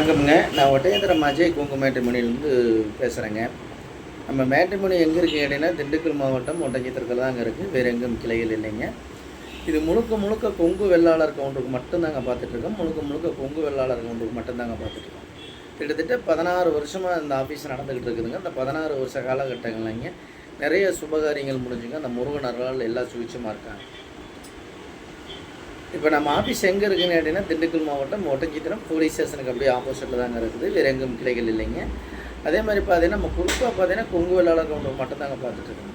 வணக்கம்ங்க. நான் ஒட்டயந்திரம் அஜய் கொங்கு மேட்ரிமோனியிலேருந்து பேசுகிறேங்க. நம்ம மேட்ரிமோனி எங்கே இருக்குது கேட்டிங்கன்னா, திண்டுக்கல் மாவட்டம் ஒட்டஞ்சத்திரத்தில் தாங்க இருக்குது. வேறு எங்கும் கிளைகள் இல்லைங்க. இது முழுக்க முழுக்க கொங்கு வெள்ளாளர் கவுண்டருக்கு மட்டும்தாங்க பார்த்துட்ருக்கோம். முழுக்க முழுக்க கொங்கு வெள்ளாளர் கவுண்டருக்கு மட்டும்தாங்க பார்த்துட்ருக்கோம். கிட்டத்தட்ட 16 வருஷமாக இந்த ஆஃபீஸ் நடந்துக்கிட்டு இருக்குதுங்க. அந்த 16 வருஷ காலகட்டங்கள்லைங்க நிறைய சுபகாரியங்கள் முடிஞ்சுங்க. அந்த முருகன் அருளால் எல்லா சுவிட்சுமாக இருக்காங்க. இப்போ நம்ம ஆஃபீஸ் எங்கே இருக்குதுன்னு கேட்டிங்கன்னா, திண்டுக்கல் மாவட்டம் ஒட்டஞ்சத்திரம் போலீஸ் ஸ்டேஷனுக்கு அப்படியே ஆப்போசிட்டில் தாங்க இருக்குது. வேறு எங்கும் கிளைகள் இல்லைங்க. அதே மாதிரி பார்த்தீங்கன்னா, நம்ம குறிப்பாக பார்த்தீங்கன்னா கொங்கு வெள்ளாளர் கவுண்டர் மட்டும்தாங்க பார்த்துட்ருக்கோம்.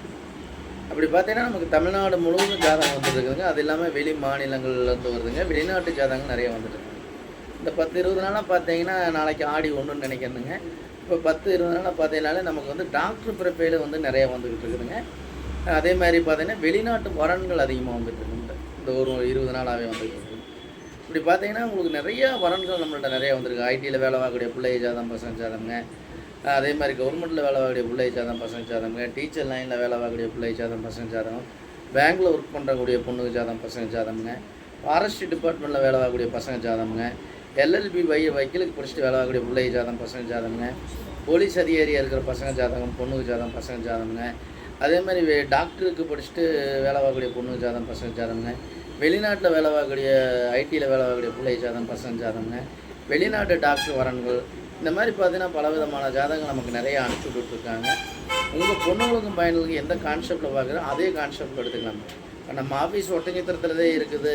அப்படி பார்த்தீங்கன்னா நமக்கு தமிழ்நாடு முழுவதும் ஜாதகம் வந்துட்டுருக்குதுங்க. அது இல்லாமல் வெளி மாநிலங்கள்லேருந்து வருதுங்க. வெளிநாட்டு ஜாதகம் நிறைய வந்துட்டுருக்குங்க. இந்த 10-20 நாளாக பார்த்தீங்கன்னா, நாளைக்கு ஆடி 1ன்னு நினைக்கிறேனுங்க. இப்போ 10-20 நாளாக பார்த்தீங்கன்னாலே நமக்கு வந்து டாக்டர் பிறப்பையில் வந்து நிறைய வந்துக்கிட்டு இருக்குதுங்க. அதே மாதிரி பார்த்தீங்கன்னா வெளிநாட்டு வரன்கள் அதிகமாக வந்துட்டுருக்குங்க. இந்த ஒரு 20 நாளாகவே வந்துருக்கு. இப்படி பார்த்தீங்கன்னா உங்களுக்கு நிறையா வரன்கள் நம்மள்ட்ட நிறையா வந்திருக்கு. ஐடியில் வேலை வாங்கக்கூடிய பிள்ளை ஜாதகம் பசங்க ஜாதகங்க. அதே மாதிரி கவர்மெண்ட்டில் வேலை வாங்கக்கூடிய பிள்ளை ஜாதகம் பசங்க ஜாதகங்க. டீச்சர் லைனில் வேலை வாங்கக்கூடிய பிள்ளை ஜாதகம் பசங்க ஜாதகம். பேங்க்கில் ஒர்க் பண்ணுறக்கூடிய பொண்ணுக்கு ஜாதகம் பசங்க ஜாதகங்க. ஃபாரஸ்ட் டிபார்ட்மெண்ட்டில் வேலை வாங்கக்கூடிய பசங்க ஜாதகங்க. எல்எல்பி வக்கீலுக்கு படிச்சுட்டு வேலை வாங்கக்கூடிய பிள்ளை ஜாதகம் பசங்க ஜாதகங்க. போலீஸ் அதிகாரியாக இருக்கிற பசங்க ஜாதகம் பொண்ணுக்கு ஜாதகம் பசங்க ஜாதகங்க. அதே மாதிரி டாக்டருக்கு படிச்சுட்டு வேலை வாங்கக்கூடிய பொண்ணுக்கு ஜாதகம் பசங்க ஜாதகங்க. வெளிநாட்டில் வேலை வாங்கக்கூடிய ஐடியில் வேலை வாங்கக்கூடிய பிள்ளை ஜாதகம் பசங்க ஜாதகங்க. வெளிநாட்டு டாக்டர் வரன்கள் இந்த மாதிரி பார்த்தீங்கன்னா பலவிதமான ஜாதகங்கள் நமக்கு நிறைய அனுப்பிச்சி விட்டுருக்காங்க. உங்கள் பொண்ணுங்களுக்கும் பையனுக்கும் எந்த கான்செப்டில் பார்க்குறோம் அதே கான்செப்டில் எடுத்துக்கலாம். இப்போ நம்ம ஆஃபீஸ் ஒட்டஞ்சத்திரத்துலதே இருக்குது,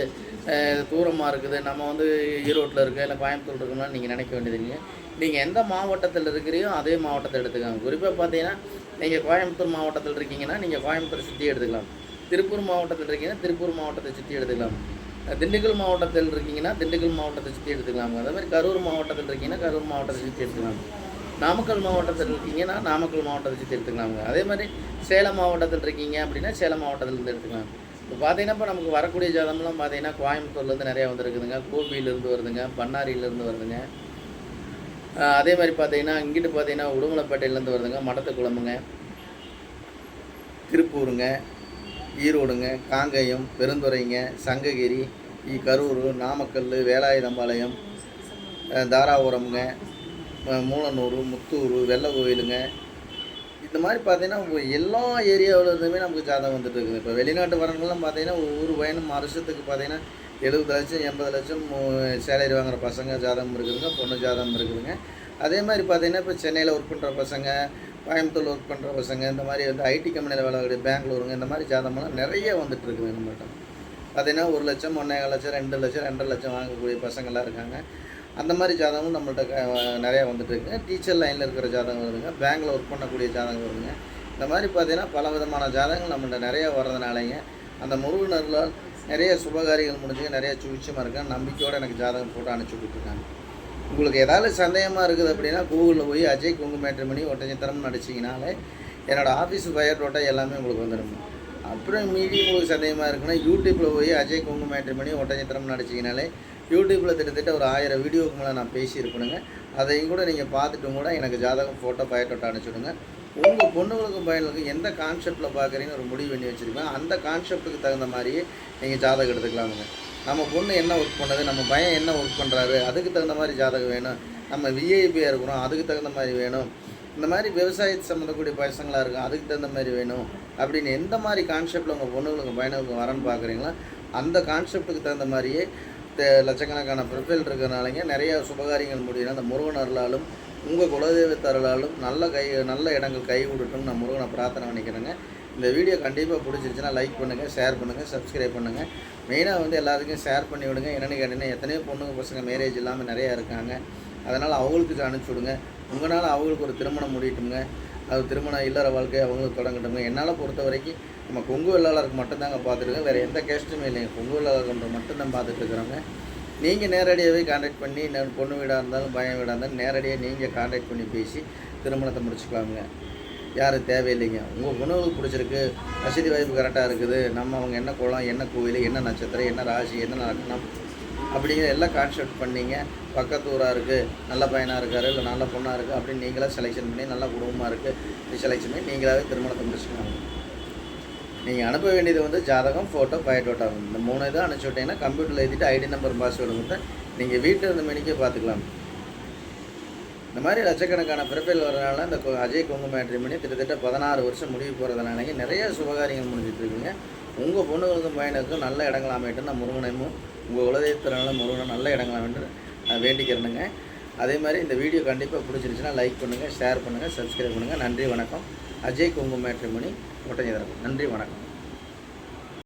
தூரமாக இருக்குது, நம்ம வந்து ஈரோட்டில் இருக்குது இல்லை கோயம்புத்தூர் இருக்குன்னு நீங்கள் நினைக்க வேண்டியதுங்க. நீங்கள் எந்த மாவட்டத்தில் இருக்கிறீங்களோ அதே மாவட்டத்தை எடுத்துக்காங்க. குறிப்பாக பார்த்தீங்கன்னா நீங்கள் கோயம்புத்தூர் மாவட்டத்தில் இருக்கீங்கன்னா நீங்கள் கோயம்புத்தூரை சுற்றி எடுத்துக்கலாம். திருப்பூர் மாவட்டத்தில் இருக்கீங்கன்னா திருப்பூர் மாவட்டத்தை சுற்றி எடுத்துக்கலாம். திண்டுக்கல் மாவட்டத்தில் இருக்கீங்கன்னா திண்டுக்கல் மாவட்டத்தை சுற்றி எடுத்துக்கலாம். அதே மாதிரி கரூர் மாவட்டத்தில் இருக்கீங்கன்னா கரூர் மாவட்டத்தை சுற்றி எடுத்துக்கலாம். நாமக்கல் மாவட்டத்தில் இருக்கீங்கன்னா நாமக்கல் மாவட்டத்தை சுற்றி எடுத்துக்கலாங்க. அதே மாதிரி சேலம் மாவட்டத்தில் இருக்கீங்க அப்படின்னா சேலம் மாவட்டத்திலேருந்து எடுத்துக்கலாம். இப்போ பார்த்தீங்கன்னா இப்போ நமக்கு வரக்கூடிய ஜாதகம்லாம் பார்த்தீங்கன்னா கோயம்புத்தூர்லேருந்து நிறையா வந்துருக்குதுங்க. கோபியிலேருந்து வருதுங்க, பண்ணாரியிலேருந்து வருதுங்க. அதே மாதிரி பார்த்தீங்கன்னா இங்கிட்டு பார்த்தீங்கன்னா உடுமலைப்பேட்டையிலேருந்து வருதுங்க, மடத்துக்குளமுங்க, திருப்பூருங்க, ஈரோடுங்க, காங்கயம், பெருந்துறைங்க, சங்ககிரி, கரூர், நாமக்கல், வேலாயுதம்பாளையம், தாராபுரம்ங்க, மூலனூர், முத்தூர், வெள்ளை கோயிலுங்க. இந்த மாதிரி பார்த்தீங்கன்னா எல்லா ஏரியாவிலேருந்துமே நமக்கு ஜாதகம் வந்துட்டு இருக்குது. இப்போ வெளிநாட்டு வரவங்களாம் பார்த்தீங்கன்னா ஒவ்வொரு பயணம் வருஷத்துக்கு பார்த்தீங்கன்னா 70 லட்சம் 80 லட்சம் சேலரி வாங்குகிற பசங்க ஜாதகம் இருக்குதுங்க, பொண்ணு ஜாதகம் இருக்குதுங்க. அதே மாதிரி பார்த்தீங்கன்னா இப்போ சென்னையில் ஒர்க் பண்ணுற பசங்க, கோயம்புத்தூர் ஒர்க் பண்ணுற பசங்க, இந்த மாதிரி வந்து ஐடி கம்பெனியில் வேலை வாங்கக்கூடிய பெங்களூருங்க, இந்த மாதிரி ஜாதகம்லாம் நிறைய வந்துட்டு இருக்குது நம்மகிட்ட. பார்த்தீங்கன்னா 1 லட்சம் 1.25 லட்சம் 2 லட்சம் 2.5 லட்சம் வாங்கக்கூடிய பசங்கள்லாம் இருக்காங்க. அந்த மாதிரி ஜாதகமும் நம்மள்ட்ட நிறையா வந்துட்டு இருக்குங்க. டீச்சர் லைனில் இருக்கிற ஜாதகம் வருதுங்க, பேங்கில் ஒர்க் பண்ணக்கூடிய ஜாதகம் வருதுங்க. இந்த மாதிரி பார்த்தீங்கன்னா பல விதமான ஜாதகங்கள் நம்மள்ட்ட நிறையா வர்றதுனாலேங்க அந்த முருகனர்களால் நிறைய சுபகாரியங்கள் முடிஞ்சுங்க, நிறைய சுவிட்சமாக இருக்காங்க. நம்பிக்கையோடு எனக்கு ஜாதகம் போட்டு அனுப்பிச்சி விட்டுருக்காங்க. உங்களுக்கு ஏதாவது சந்தேகமாக இருக்குது அப்படின்னா கூகுளில் போய் அஜய் கொங்கு மேட்ரிமோனி ஒட்டஞ்சத்திரம்னு அடிச்சிங்கனாலே என்னோடய ஆஃபீஸ் பயோடோட்டா எல்லாமே உங்களுக்கு வந்துடும். அப்புறம் மீதி உங்களுக்கு சந்தேகமாக இருக்குன்னா யூடியூப்பில் போய் அஜய் கொங்கு மேட்ரிமோனி ஒட்டஞ்சத்திரம்னு அடிச்சிங்கனாலே யூடியூப்பில் கிட்டத்தட்ட ஒரு 1000 வீடியோவுக்கு மேலே நான் பேசியிருப்பேனுங்க. அதையும் கூட நீங்கள் பார்த்துட்டும் கூட எனக்கு ஜாதகம் ஃபோட்டோ பயோடோட்டா அனுப்பிச்சுடுங்க. உங்கள் பொண்ணுங்களுக்கும் பையனுக்கும் எந்த கான்செப்டில் பார்க்குறீங்கன்னு ஒரு முடிவு பண்ணி வச்சுருப்பேன். அந்த கான்செப்ட்டுக்கு தகுந்த மாதிரியே நீங்கள் ஜாதகம் எடுத்துக்கலாமுங்க. நம்ம பொண்ணு என்ன ஒர்க் பண்ணுது, நம்ம பையன் என்ன ஒர்க் பண்ணுறாரு, அதுக்கு தகுந்த மாதிரி ஜாதகம் வேணும். நம்ம விஐபியாக இருக்கிறோம், அதுக்கு தகுந்த மாதிரி வேணும். இந்த மாதிரி விவசாயத்தை சம்மந்தக்கூடிய பசங்களாக இருக்கும், அதுக்கு தகுந்த மாதிரி வேணும் அப்படின்னு எந்த மாதிரி கான்செப்டில் உங்கள் பொண்ணுங்களுக்கு பையனுக்கு வரன்னு பார்க்குறீங்களோ அந்த கான்செப்ட்டுக்கு தகுந்த மாதிரியே லட்சக்கணக்கான ப்ரொஃபைல் இருக்கிறனாலங்க நிறையா சுபகாரியங்கள் முடியும். அந்த முருகன் அருளாலும் உங்கள் குலதெய்வத்த அருளாலும் நல்ல இடங்கள் கை விடட்டும்னு நான் முருகனை பிரார்த்தனை பண்ணிக்கிறேங்க. இந்த வீடியோ கண்டிப்பாக பிடிச்சிருச்சுன்னா லைக் பண்ணுங்கள், ஷேர் பண்ணுங்கள், சப்ஸ்கிரைப் பண்ணுங்கள். மெயினாக வந்து எல்லாத்துக்கும் ஷேர் பண்ணி விடுங்க. என்னென்னு கேட்டிங்கன்னா எத்தனையோ பொண்ணுங்க பசங்க மேரேஜ் இல்லாமல் நிறையா இருக்காங்க. அதனால் அவங்களுக்கு அனுப்பிச்சி விடுங்க. உங்களால் அவங்களுக்கு ஒரு திருமணம் முடியட்டுங்க. அது திருமணம் இல்லற வாழ்க்கையை அவங்களுக்கு தொடங்கட்டுங்க. என்னால் பொறுத்த வரைக்கும் நம்ம கொங்கு வெள்ளாளருக்கு மட்டும்தாங்க பார்த்துருக்கோம், வேறு எந்த கேஸ்ட்டுமே இல்லைங்க. கொங்கு வெள்ளாளர்ன்ற மட்டும்தான் பார்த்துட்டு இருக்கிறோங்க. நீங்கள் நேரடியாகவே கான்டாக்ட் பண்ணி பொண்ணு வீடாக இருந்தாலும் பையன் வீடாக இருந்தாலும் நேரடியாக நீங்கள் கான்டாக்ட் பண்ணி பேசி திருமணத்தை முடிச்சுக்கலாமுங்க. யாரும் தேவையில்லைங்க. உங்கள் பொண்ணுகளுக்கு பிடிச்சிருக்கு, வசதி வாய்ப்பு கரெக்டாக இருக்குது, நம்ம அவங்க என்ன குளம், என்ன கோவில், என்ன நட்சத்திரம், என்ன ராசி, என்ன நடக்கணும் அப்படிங்கிற எல்லாம் கான்செப்ட் பண்ணிங்க. பக்கத்து ஊராக இருக்குது, நல்ல பையனாக இருக்கார், இல்லை நல்ல பொண்ணாக இருக்குது அப்படின்னு நீங்களாக செலெக்ஷன் பண்ணி நல்ல குடும்பமாக இருக்குது செலெக்ஷன் பண்ணி நீங்களாகவே திருமணத்தை முடிச்சுக்கலாங்க. நீங்கள் அனுப்ப வேண்டியது வந்து ஜாதகம், ஃபோட்டோ, பயோடோட்டா. இந்த 3 இதை அனுப்பிச்சி விட்டீங்கன்னா கம்ப்யூட்டரில் எழுதிட்டு ஐடி நம்பர் பாஸ்வேர்டு மட்டும் நீங்கள் வீட்டில் இருந்து மணிக்கே பார்த்துக்கலாம். இந்த மாதிரி லட்சக்கணக்கான பிறப்பில் வரனால இந்த அஜய் குங்கு மேட்ரிமோனி கிட்டத்தட்ட 16 வருஷம் முடிவு போகிறதுனால நிறைய சுபகாரியங்கள் முடிஞ்சிட்டு இருக்குங்க. உங்கள் பொண்ணுகளுக்கும் பையனுக்கும் நல்ல இடங்கள் அமையட்டும் நான் முருகனையும் உங்கள் உலகத்தினால முருகனும் நல்ல இடங்கள் அமைட்டு நான் வேண்டிக்கிறேனுங்க. அதே மாதிரி இந்த வீடியோ கண்டிப்பாக பிடிச்சிருந்துச்சுன்னா லைக் பண்ணுங்கள், ஷேர் பண்ணுங்கள், சப்ஸ்கிரைப் பண்ணுங்கள். நன்றி வணக்கம். அஜய் குங்கு மேட்ரிமோனி ஒட்டஞ்சத்திரம். நன்றி வணக்கம்.